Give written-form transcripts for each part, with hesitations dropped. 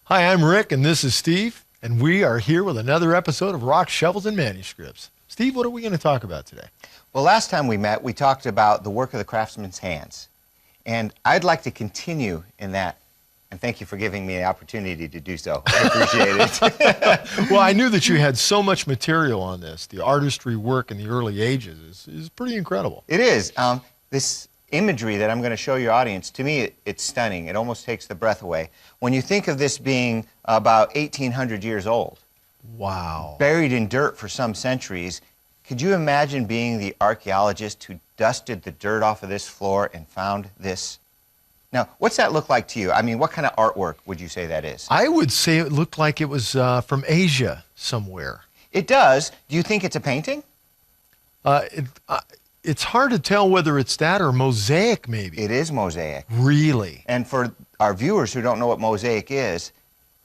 Hi, I'm Rick, and this is Steve, and we are here with another episode of Rock, Shovels, and Manuscripts. Steve, what are we going to talk about today? Well, last time we met, we talked about the work of the craftsman's hands. And I'd like to continue in that, and thank you for giving me the opportunity to do so. I appreciate it. Well, I knew that you had so much material on this. The artistry work in the early ages is pretty incredible. It is. This imagery that I'm going to show your audience, to me, it's stunning. It almost takes the breath away. When you think of this being about 1,800 years old, wow, buried in dirt for some centuries, could you imagine being the archaeologist who dusted the dirt off of this floor and found this? Now, what's that look like to you? I mean, what kind of artwork would you say that is? I would say it looked like it was from Asia somewhere. It does. Do you think it's a painting? It's hard to tell whether it's that or mosaic, maybe. It is mosaic. Really? And for our viewers who don't know what mosaic is,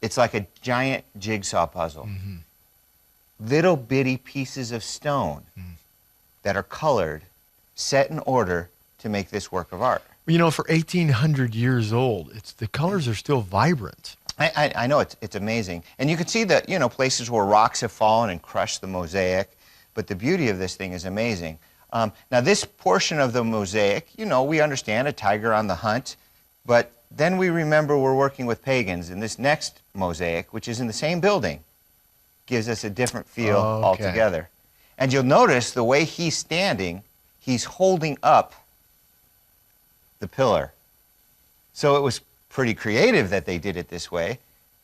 it's like a giant jigsaw puzzle. Mm-hmm. Little bitty pieces of stone that are colored, set in order to make this work of art. You know, for 1,800 years old, the colors are still vibrant. I know, it's amazing. And you can see that, you know, places where rocks have fallen and crushed the mosaic, but the beauty of this thing is amazing. Now, this portion of the mosaic, you know, we understand a tiger on the hunt, but then we remember we're working with pagans, and this next mosaic, which is in the same building, gives us a different feel altogether. And you'll notice the way he's standing, he's holding up the pillar. So it was pretty creative that they did it this way,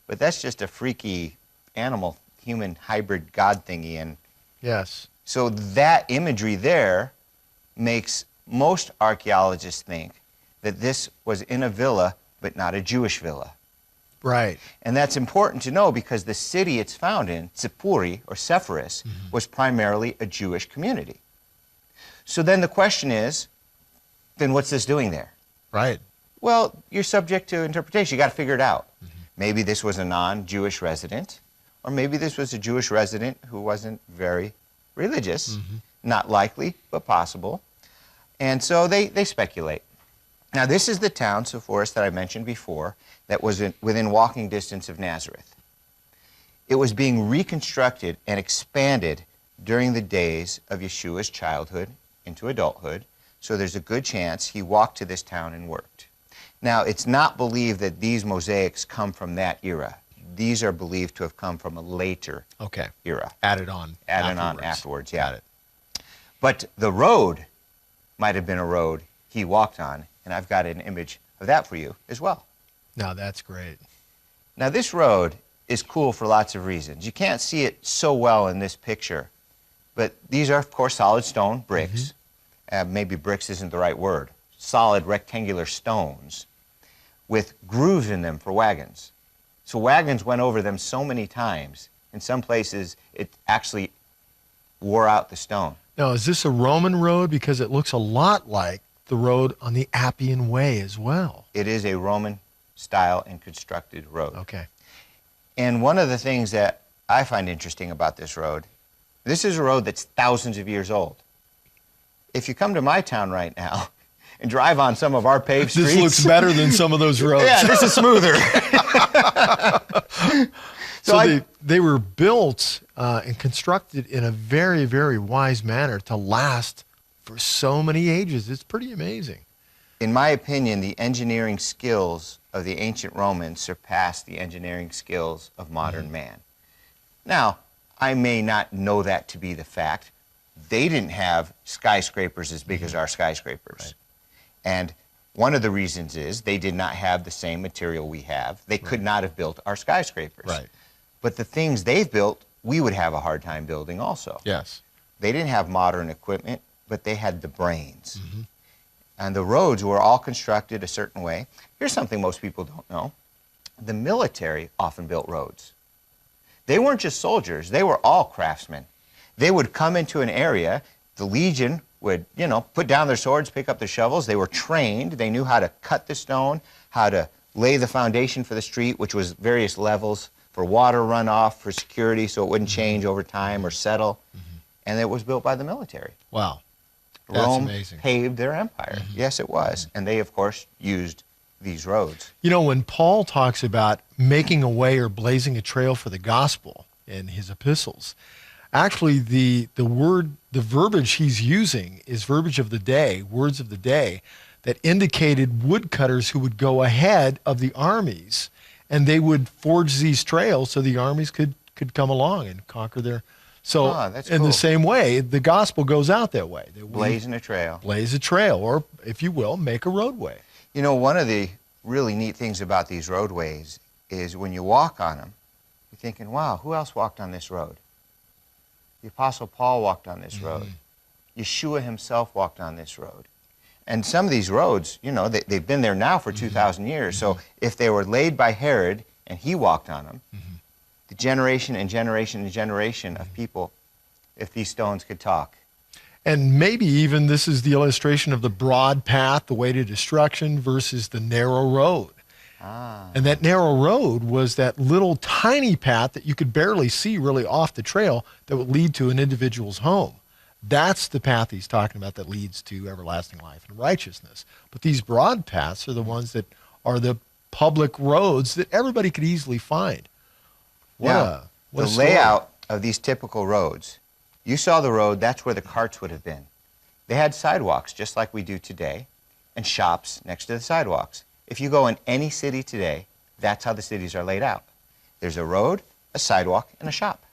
but that's just a freaky animal-human hybrid god thingy. And yes. so that imagery there makes most archaeologists think that this was in a villa, but not a Jewish villa. Right. And that's important to know because the city it's found in, Tsipuri, or Sepphoris, was primarily a Jewish community. So then the question is, then what's this doing there? Right. Well, you're subject to interpretation. You got to figure it out. Maybe this was a non-Jewish resident, or maybe this was a Jewish resident who wasn't very religious. Not likely, but possible. And so they speculate. Now, this is the town, Sepphoris, that I mentioned before, that was within walking distance of Nazareth. It was being reconstructed and expanded during the days of Yeshua's childhood into adulthood, so there's a good chance he walked to this town and worked. Now, it's not believed that these mosaics come from that era. These are believed to have come from a later era. Added on afterwards, yeah. Got it. But the road might have been a road he walked on, and I've got an image of that for you as well. Now, that's great. Now, this road is cool for lots of reasons. You can't see it so well in this picture, but these are, of course, solid stone bricks. Maybe bricks isn't the right word. Solid rectangular stones with grooves in them for wagons. So wagons went over them so many times. In some places, it actually wore out the stone. Now, is this a Roman road? Because it looks a lot like the road on the Appian Way as well. It is a Roman style and constructed road. Okay. And one of the things that I find interesting about this road, this is a road that's thousands of years old. If you come to my town right now and drive on some of our paved streets... This looks better than some of those roads. Yeah, this is smoother. So they were built and constructed in a very, very wise manner to last for so many ages. It's pretty amazing. In my opinion, the engineering skills of the ancient Romans surpassed the engineering skills of modern man. Now, I may not know that to be the fact. They didn't have skyscrapers as big as our skyscrapers. Right. And one of the reasons is they did not have the same material we have. They could not have built our skyscrapers. Right. But the things they've built, we would have a hard time building also. Yes. They didn't have modern equipment, but they had the brains. And the roads were all constructed a certain way. Here's something most people don't know. The military often built roads. They weren't just soldiers. They were all craftsmen. They would come into an area. The legion would, you know, put down their swords, pick up their shovels. They were trained. They knew how to cut the stone, how to lay the foundation for the street, which was various levels for water runoff, for security, so it wouldn't change over time or settle. And it was built by the military. Wow. That's Rome amazing. paved their empire. Yes, it was. And they, of course, used these roads. You know, when Paul talks about making a way or blazing a trail for the gospel in his epistles, actually the verbiage he's using is verbiage of the day, words of the day, that indicated woodcutters who would go ahead of the armies, and they would forge these trails so the armies could come along and conquer their. So that's in cool. the same way, the gospel goes out that way. Blazing a trail. Blaze a trail, or if you will, make a roadway. You know, one of the really neat things about these roadways is when you walk on them, you're thinking, wow, who else walked on this road? The Apostle Paul walked on this road. Yeshua himself walked on this road. And some of these roads, you know, they've been there now for 2,000 years. So if they were laid by Herod and he walked on them, the generation and generation and generation of people, if these stones could talk. And maybe even this is the illustration of the broad path, the way to destruction, versus the narrow road. And that narrow road was that little tiny path that you could barely see really off the trail that would lead to an individual's home. That's the path he's talking about that leads to everlasting life and righteousness. But these broad paths are the ones that are the public roads that everybody could easily find. Now, the layout of these typical roads, you saw the road, that's where the carts would have been. They had sidewalks just like we do today, and shops next to the sidewalks. If you go in any city today, that's how the cities are laid out. There's a road, a sidewalk, and a shop.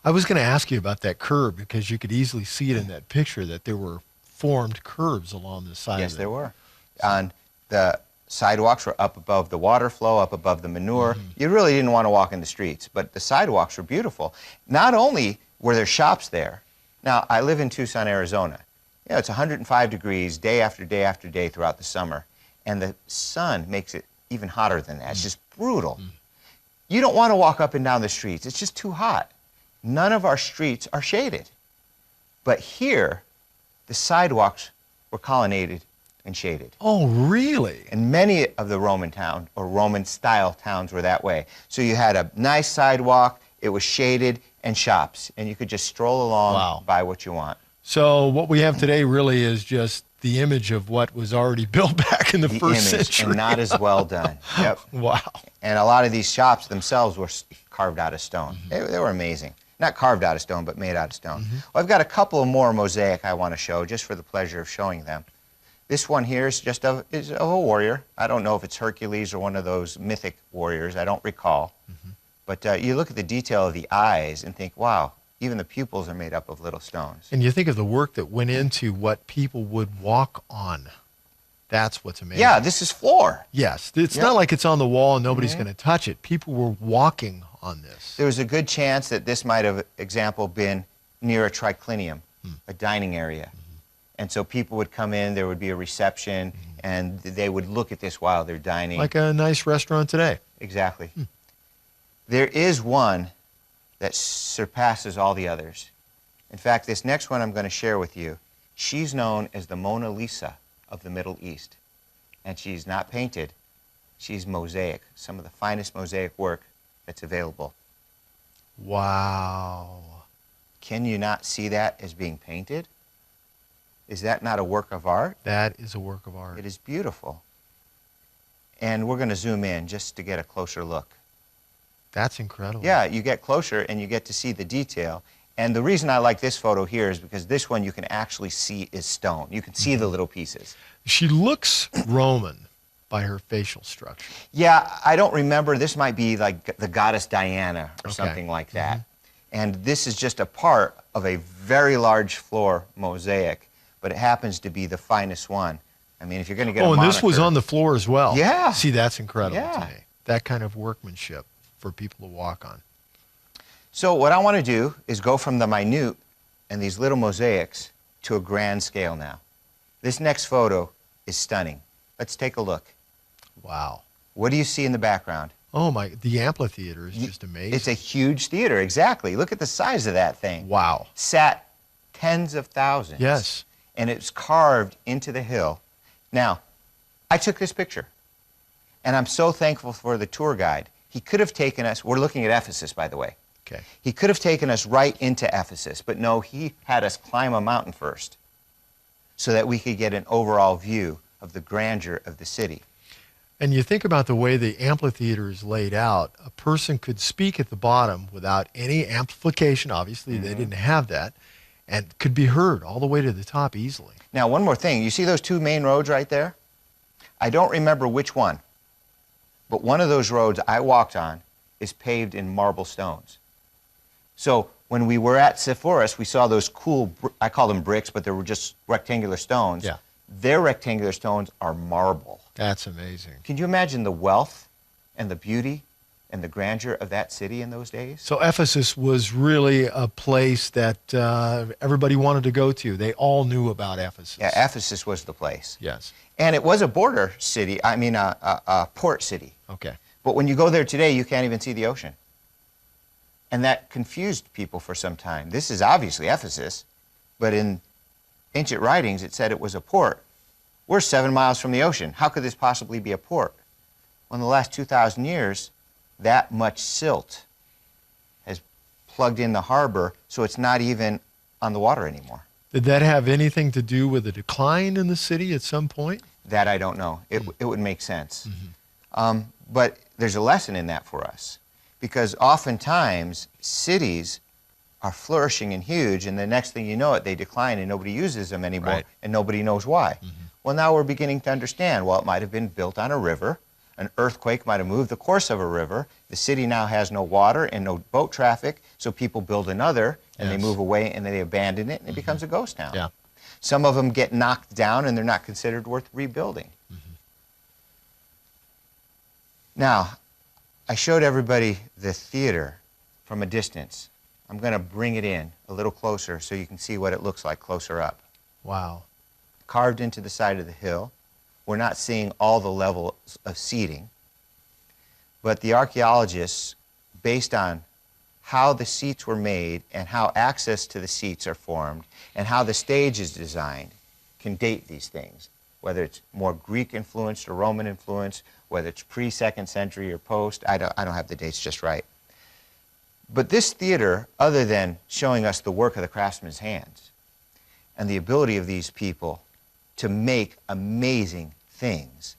I was going to ask you about that curb, because you could easily see it in that picture that there were formed curbs along the side. Yes, there were. And the sidewalks were up above the water flow, up above the manure. You really didn't want to walk in the streets, but the sidewalks were beautiful. Not only were there shops there. Now, I live in Tucson, Arizona. You know, it's 105 degrees day after day after day throughout the summer, and the sun makes it even hotter than that. It's just brutal. You don't want to walk up and down the streets. It's just too hot. None of our streets are shaded. But here, the sidewalks were colonnaded and shaded. Oh, really? And many of the Roman town or Roman-style towns were that way. So you had a nice sidewalk, it was shaded, and shops, and you could just stroll along, buy what you want. So what we have today really is just the image of what was already built back in the first century. And not as well done. Yep. Wow. And a lot of these shops themselves were carved out of stone. They were amazing. Not carved out of stone, but made out of stone. Well, I've got a couple of more mosaic I want to show, just for the pleasure of showing them. This one here is just of a warrior. I don't know if it's Hercules or one of those mythic warriors. I don't recall. But you look at the detail of the eyes and think, wow, even the pupils are made up of little stones. And you think of the work that went into what people would walk on. That's what's amazing. Yeah, this is floor. Yes. It's not like it's on the wall and nobody's going to touch it. People were walking on this. There was a good chance that this might have, example, been near a triclinium, a dining area. And so people would come in, there would be a reception, and they would look at this while they're dining. Like a nice restaurant today. Exactly. There is one that surpasses all the others. In fact, this next one I'm going to share with you, she's known as the Mona Lisa of the Middle East. And she's not painted, she's mosaic, some of the finest mosaic work that's available. Wow. Can you not see that as being painted? Is that not a work of art? That is a work of art. It is beautiful. And we're going to zoom in just to get a closer look. That's incredible. Yeah, you get closer and you get to see the detail. And the reason I like this photo here is because this one you can actually see is stone. You can see the little pieces. She looks Roman by her facial structure. Yeah, I don't remember. This might be like the goddess Diana or something like that. And this is just a part of a very large floor mosaic, but it happens to be the finest one. I mean, if you're going to get a and moniker, this was on the floor as well. Yeah. See, that's incredible Yeah. to me. That kind of workmanship for people to walk on. So what I want to do is go from the minute and these little mosaics to a grand scale now. This next photo is stunning. Let's take a look. Wow. What do you see in the background? Oh my, the amphitheater is just amazing. It's a huge theater, exactly. Look at the size of that thing. Wow. Sat tens of thousands. Yes. And it's carved into the hill. Now, I took this picture, and I'm so thankful for the tour guide. He could have taken us, we're looking at Ephesus, by the way. Okay. He could have taken us right into Ephesus, but no, he had us climb a mountain first so that we could get an overall view of the grandeur of the city. And you think about the way the amphitheater is laid out, a person could speak at the bottom without any amplification. Obviously, they didn't have that, and could be heard all the way to the top easily. Now, one more thing. You see those two main roads right there? I don't remember which one, but one of those roads I walked on is paved in marble stones. So when we were at Sepphoris, we saw those cool, I call them bricks, but they were just rectangular stones. Yeah. Their rectangular stones are marble. That's amazing. Can you imagine the wealth and the beauty and the grandeur of that city in those days? So Ephesus was really a place that everybody wanted to go to. They all knew about Ephesus. Yeah, Ephesus was the place. Yes. And it was a border city, a port city. Okay. But when you go there today, you can't even see the ocean. And that confused people for some time. This is obviously Ephesus, but in ancient writings it said it was a port. We're 7 miles from the ocean. How could this possibly be a port? Well, in the last 2,000 years, that much silt has plugged in the harbor, so it's not even on the water anymore. Did that have anything to do with a decline in the city at some point? That I don't know. It would make sense. But there's a lesson in that for us, because oftentimes cities are flourishing and huge, and the next thing you know it, they decline and nobody uses them anymore, Right. and nobody knows why. Well, now we're beginning to understand, well, it might have been built on a river. An earthquake might have moved the course of a river. The city now has no water and no boat traffic, so people build another, and they Yes. move away, and then they abandon it, and it becomes a ghost town. Yeah. Some of them get knocked down, and they're not considered worth rebuilding. Now, I showed everybody the theater from a distance. I'm going to bring it in a little closer so you can see what it looks like closer up. Wow. Carved into the side of the hill. We're not seeing all the levels of seating, but the archaeologists, based on how the seats were made and how access to the seats are formed and how the stage is designed, can date these things, whether it's more Greek influenced or Roman influenced, whether it's pre-2nd century or post. I don't have the dates just right. But this theater, other than showing us the work of the craftsman's hands and the ability of these people to make amazing things,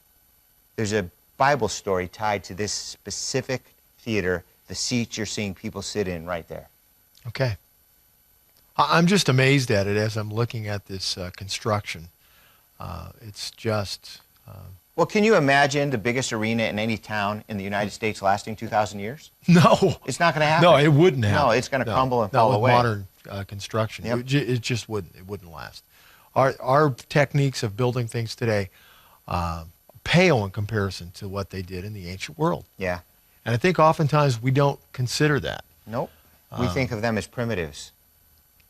there's a Bible story tied to this specific theater, the seats you're seeing people sit in right there. Okay. I'm just amazed at it as I'm looking at this construction. It's just... Well, can you imagine the biggest arena in any town in the United States lasting 2,000 years? No. It's not going to happen. No, it wouldn't happen. No, it's going to crumble and Not fall with away. modern construction. Yep. It just wouldn't. It wouldn't last. Our techniques of building things today pale in comparison to what they did in the ancient world. Yeah. And I think oftentimes we don't consider that. Nope. We think of them as primitives.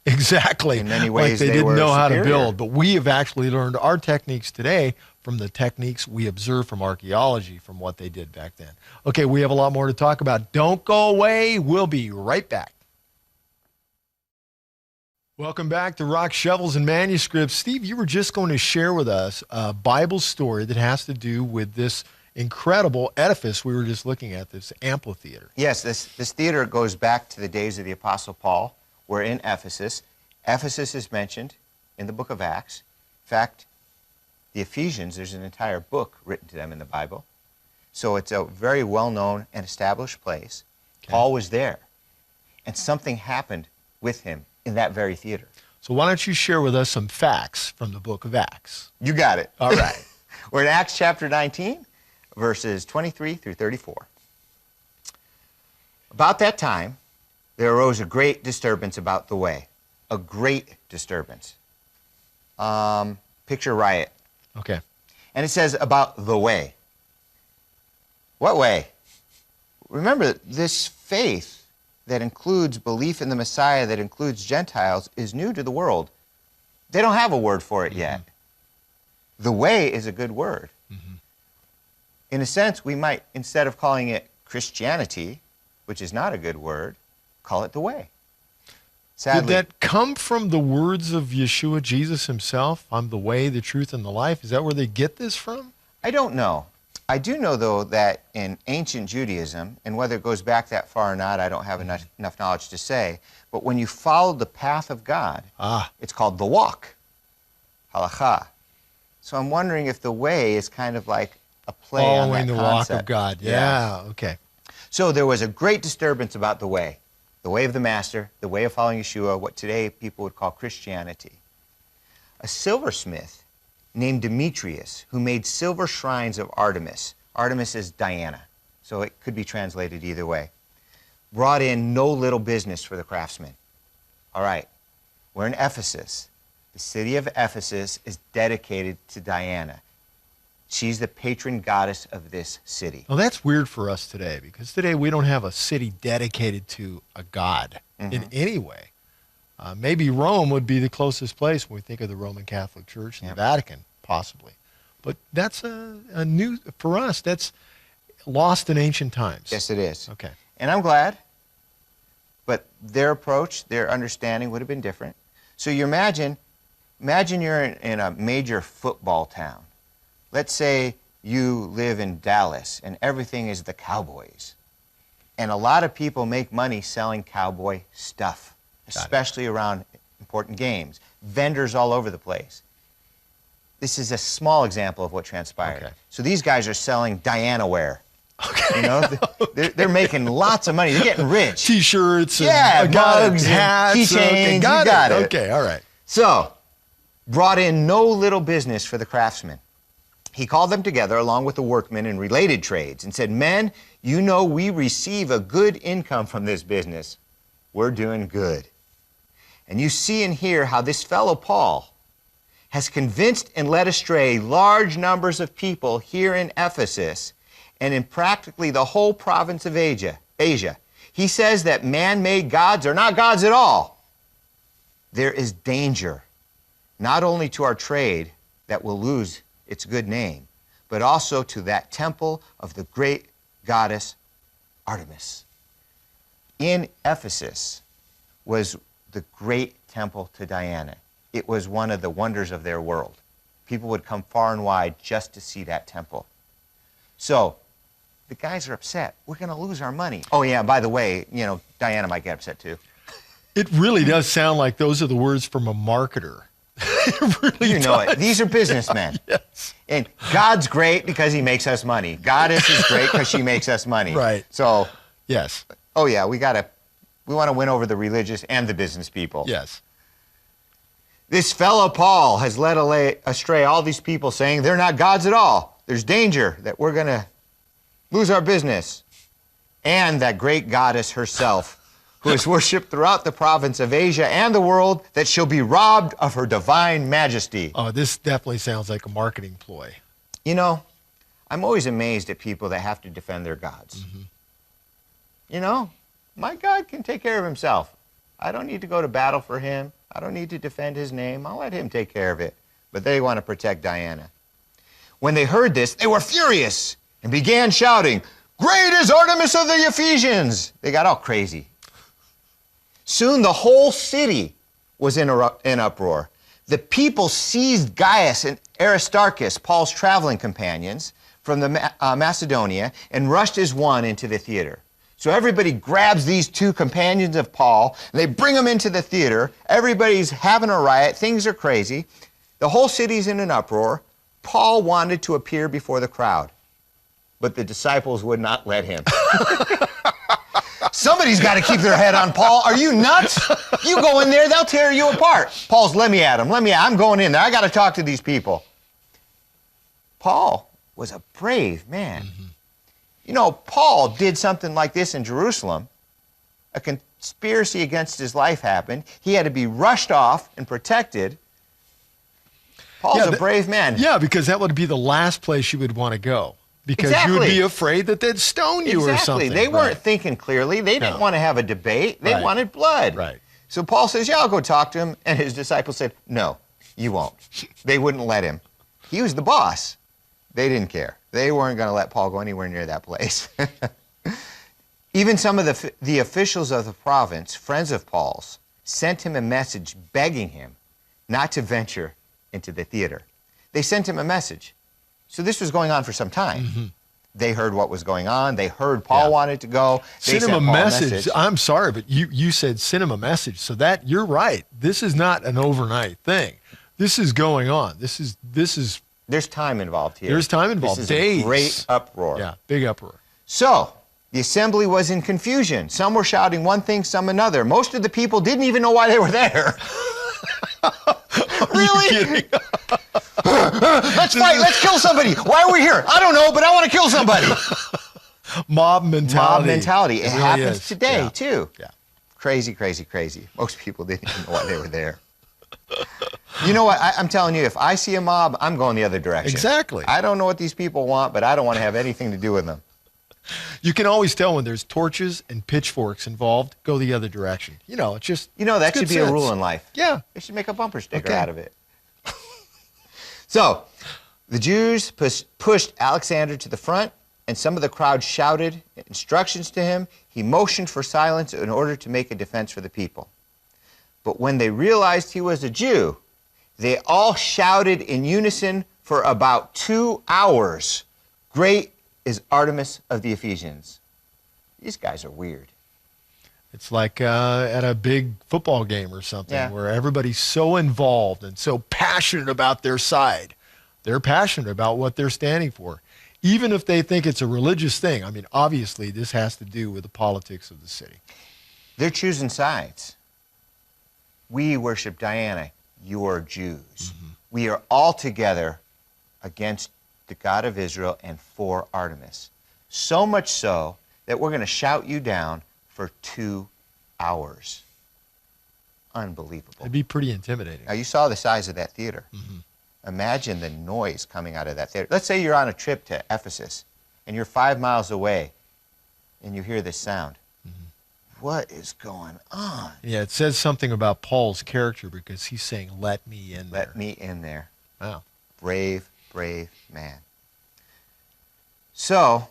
Exactly. In many Like ways, they they didn't were know how to superior. build. But we have actually learned our techniques today from the techniques we observe from archaeology from what they did back then. Okay, we have a lot more to talk about. Don't go away. We'll be right back. Welcome back to Rock, Shovels, and Manuscripts. Steve, you were just going to share with us a Bible story that has to do with this incredible edifice we were just looking at, this amphitheater. Yes, this theater goes back to the days of the Apostle Paul. We're in Ephesus. Ephesus is mentioned in the book of Acts. In fact, the Ephesians, there's an entire book written to them in the Bible. So it's a very well-known and established place. Okay. Paul was there, and something happened with him in that very theater. So why don't you share with us some facts from the book of Acts? You got it. All right. We're in Acts chapter 19, verses 23 through 34. About that time, there arose a great disturbance about the way. A great disturbance. Picture riot. Okay. And it says about the way. What way? Remember, this faith that includes belief in the Messiah, that includes Gentiles, is new to the world. They don't have a word for it yet. The way is a good word. In a sense, we might, instead of calling it Christianity, which is not a good word, call it the way. Sadly, Did that come from the words of Yeshua, Jesus himself? I'm the way, the truth, and the life. Is that where they get this from? I don't know. I do know, though, that in ancient Judaism, and whether it goes back that far or not, I don't have enough knowledge to say, but when you follow the path of God, it's called the walk, halakha. So I'm wondering if the way is kind of like a play on Following that the concept. rock of God. Yeah, okay. So there was a great disturbance about the way of the Master, the way of following Yeshua, what today people would call Christianity. A silversmith named Demetrius, who made silver shrines of Artemis. Artemis is Diana, so it could be translated either way. Brought in no little business for the craftsmen. All right, we're in Ephesus. The city of Ephesus is dedicated to Diana. She's the patron goddess of this city. Well, that's weird for us today because today we don't have a city dedicated to a god in any way. Maybe Rome would be the closest place when we think of the Roman Catholic Church and the Vatican, possibly. But that's a new, for us, that's lost in ancient times. Yes, it is. Okay. And I'm glad, but their approach, their understanding would have been different. So you imagine you're in a major football town. Let's say you live in Dallas and everything is the Cowboys. And a lot of people make money selling cowboy stuff, especially around important games. Vendors all over the place. This is a small example of what transpired. Okay. So these guys are selling Diana wear. Okay. You know, they're making lots of money. They're getting rich. T-shirts, mugs, hats, keychains. Got it. Okay, all right. So, brought in no little business for the craftsmen. He called them together along with the workmen in related trades and said, "Men, you know we receive a good income from this business. We're doing good. And you see and hear how this fellow Paul has convinced and led astray large numbers of people here in Ephesus and in practically the whole province of Asia. He says that man-made gods are not gods at all. There is danger, not only to our trade that will lose its good name, but also to that temple of the great goddess Artemis." In Ephesus was the great temple to Diana. It was one of the wonders of their world. People would come far and wide just to see that temple. So the guys are upset. We're going to lose our money. Oh, yeah, by the way, you know, Diana might get upset too. It really does sound like those are the words from a marketer. It really You know does. it. These are businessmen. Yes. And God's great because he makes us money. Goddess is great because she makes us money. Right. So, Yes. oh yeah, we want to win over the religious and the business people. Yes. This fellow Paul has led astray all these people saying they're not gods at all. There's danger that we're going to lose our business. And that great goddess herself, who is worshipped throughout the province of Asia and the world, that she'll be robbed of her divine majesty. Oh, this definitely sounds like a marketing ploy. You know, I'm always amazed at people that have to defend their gods. You know, my God can take care of himself. I don't need to go to battle for him. I don't need to defend his name. I'll let him take care of it. But they want to protect Diana. When they heard this, they were furious and began shouting, "Great is Artemis of the Ephesians!" They got all crazy. Soon the whole city was in uproar. The people seized Gaius and Aristarchus, Paul's traveling companions from the Macedonia, and rushed as one into the theater. So everybody grabs these two companions of Paul, and they bring them into the theater. Everybody's having a riot. Things are crazy. The whole city's in an uproar. Paul wanted to appear before the crowd, but the disciples would not let him. Somebody's got to keep their head on Paul. Are you nuts? You go in there, they'll tear you apart. Paul's, let me at him. I'm going in there. I got to talk to these people. Paul was a brave man. You know, Paul did something like this in Jerusalem. A conspiracy against his life happened. He had to be rushed off and protected. Paul's a brave man. Yeah, because that would be the last place you would want to go. Because you would be afraid that they'd stone you or something. They weren't thinking clearly. They didn't want to have a debate. They wanted blood. Right. So Paul says, yeah, I'll go talk to him. And his disciples said, no, you won't. They wouldn't let him. He was the boss. They didn't care. They weren't going to let Paul go anywhere near that place. Even some of the officials of the province, friends of Paul's, sent him a message begging him not to venture into the theater. They sent him a message. So this was going on for some time. They heard what was going on. They heard Paul wanted to go. They sent him a message. I'm sorry, but you said send him a message. So you're right. This is not an overnight thing. This is going on. This is There's time involved here. There's time involved. This is Days. a great uproar. Yeah, big uproar. So, the assembly was in confusion. Some were shouting one thing, some another. Most of the people didn't even know why they were there. Really? Let's fight. Let's kill somebody. Why are we here? I don't know, but I want to kill somebody. Mob mentality. Mob mentality. It really happens is. today, Yeah. too. Yeah. Crazy, crazy, crazy. Most people didn't even know why they were there. You know what? I'm telling you, if I see a mob, I'm going the other direction. Exactly. I don't know what these people want, but I don't want to have anything to do with them. You can always tell when there's torches and pitchforks involved, go the other direction. You know, it's just. You know, that it's should good be a sense. rule in life. Yeah. They should make a bumper sticker Okay. out of it. So, the Jews pushed Alexander to the front, and some of the crowd shouted instructions to him. He motioned for silence in order to make a defense for the people. But when they realized he was a Jew, they all shouted in unison for about 2 hours, "Great is Artemis of the Ephesians." These guys are weird. It's like at a big football game or something Yeah. where everybody's so involved and so passionate about their side. They're passionate about what they're standing for, even if they think it's a religious thing. I mean, obviously, this has to do with the politics of the city. They're choosing sides. We worship Diana. You're Jews. We are all together against the God of Israel and for Artemis. So much so that we're going to shout you down for 2 hours. Unbelievable. It'd be pretty intimidating. Now, you saw the size of that theater. Imagine the noise coming out of that theater. Let's say you're on a trip to Ephesus, and you're 5 miles away, and you hear this sound. What is going on? Yeah, it says something about Paul's character because he's saying, let me in there. Let me in there. Wow. Brave, brave man. So,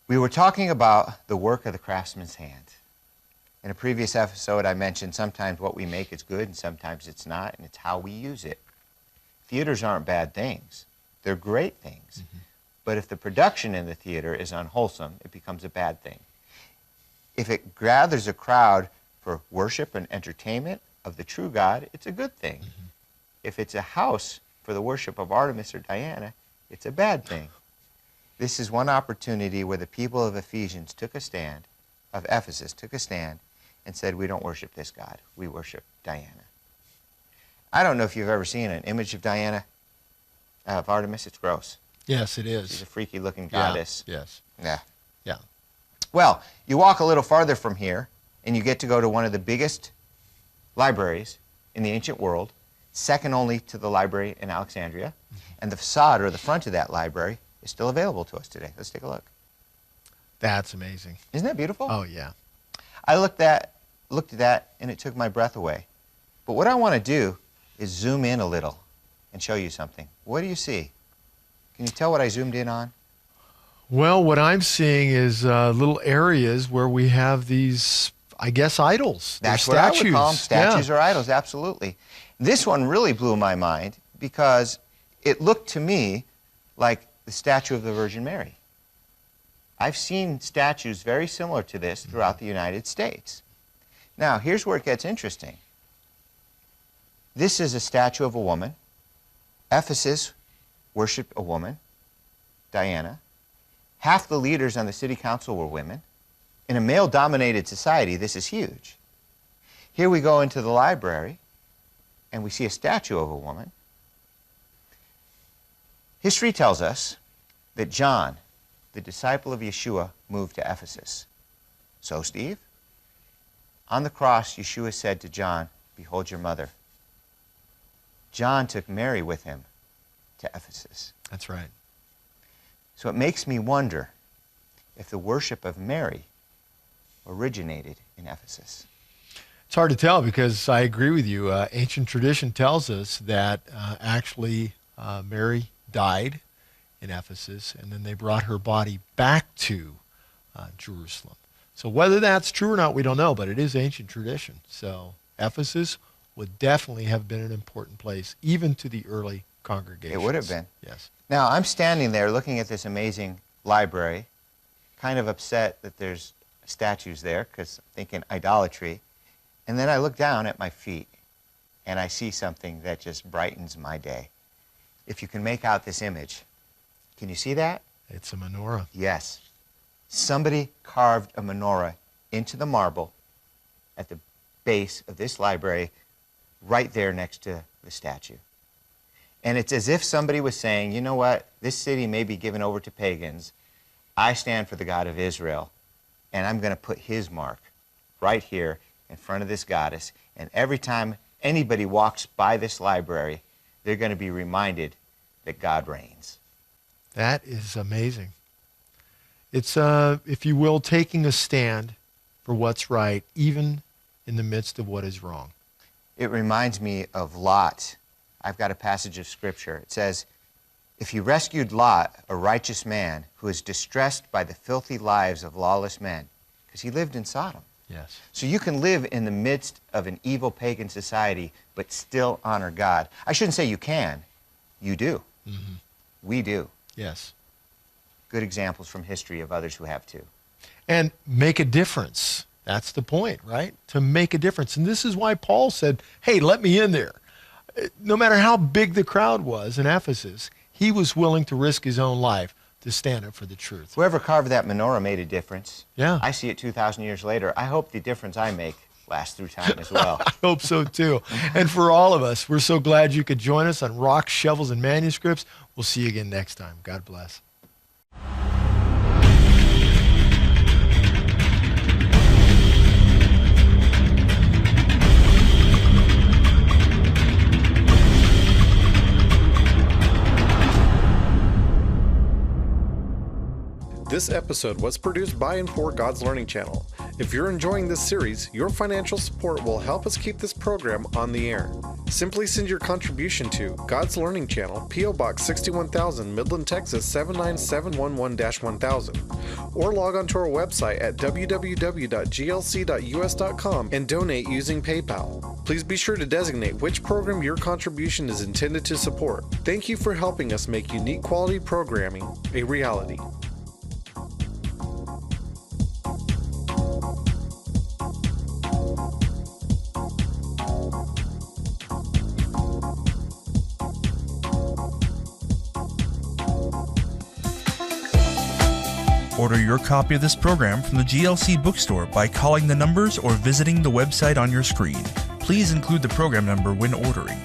we were talking about the work of the craftsman's hand. In a previous episode, I mentioned sometimes what we make is good and sometimes it's not, and it's how we use it. Theaters aren't bad things. They're great things. But if the production in the theater is unwholesome, it becomes a bad thing. If it gathers a crowd for worship and entertainment of the true God, it's a good thing. If it's a house for the worship of Artemis or Diana, it's a bad thing. This is one opportunity where the people of Ephesus took a stand, and said, we don't worship this God. We worship Diana. I don't know if you've ever seen an image of Diana, of Artemis. It's gross. Yes, it She's is. a freaky looking Yeah, goddess. yes. Yeah. Yeah. Well, you walk a little farther from here, and you get to go to one of the biggest libraries in the ancient world, second only to the library in Alexandria. And the facade, or the front of that library, is still available to us today. Let's take a look. That's amazing. Isn't that beautiful? Oh, yeah. I looked at that, and it took my breath away. But what I want to do is zoom in a little and show you something. What do you see? Can you tell what I zoomed in on? Well, what I'm seeing is little areas where we have these, I guess, idols. They're That's what I statues. would call them. Statues Yeah. or idols, absolutely. This one really blew my mind because it looked to me like the statue of the Virgin Mary. I've seen statues very similar to this throughout the United States. Now, here's where it gets interesting. This is a statue of a woman. Ephesus worshipped a woman, Diana. Half the leaders on the city council were women. In a male-dominated society, this is huge. Here we go into the library, and we see a statue of a woman. History tells us that John, the disciple of Yeshua, moved to Ephesus. So, Steve, on the cross, Yeshua said to John, behold your mother. John took Mary with him to Ephesus. That's right. So it makes me wonder if the worship of Mary originated in Ephesus. It's hard to tell because I agree with you. Ancient tradition tells us that actually Mary died in Ephesus, and then they brought her body back to Jerusalem. So whether that's true or not, we don't know, but it is ancient tradition. So Ephesus would definitely have been an important place, even to the early congregations. It would have been. Yes. Now, I'm standing there looking at this amazing library, kind of upset that there's statues there because I'm thinking idolatry. And then I look down at my feet, and I see something that just brightens my day. If you can make out this image, can you see that? It's a menorah. Yes. Somebody carved a menorah into the marble at the base of this library, right there next to the statue. And it's as if somebody was saying, you know what, this city may be given over to pagans. I stand for the God of Israel, and I'm going to put his mark right here in front of this goddess. And every time anybody walks by this library, they're going to be reminded that God reigns. That is amazing. It's, if you will, taking a stand for what's right, even in the midst of what is wrong. It reminds me of Lot. I've got a passage of Scripture. It says, if you rescued Lot, a righteous man who is distressed by the filthy lives of lawless men, because he lived in Sodom. Yes. So you can live in the midst of an evil pagan society, but still honor God. I shouldn't say you can. You do. Mm-hmm. We do. Yes. Good examples from history of others who have too. And make a difference. That's the point, right? To make a difference. And this is why Paul said, hey, let me in there. No matter how big the crowd was in Ephesus, he was willing to risk his own life to stand up for the truth. Whoever carved that menorah made a difference. Yeah. I see it 2,000 years later. I hope the difference I make lasts through time as well. I hope so too. And for all of us, we're so glad you could join us on Rocks, Shovels, and Manuscripts. We'll see you again next time. God bless. This episode was produced by and for God's Learning Channel. If you're enjoying this series, your financial support will help us keep this program on the air. Simply send your contribution to God's Learning Channel, P.O. Box 61,000, Midland, Texas 79711-1000, or log on to our website at www.glc.us.com and donate using PayPal. Please be sure to designate which program your contribution is intended to support. Thank you for helping us make unique quality programming a reality. Order your copy of this program from the GLC bookstore by calling the numbers or visiting the website on your screen. Please include the program number when ordering.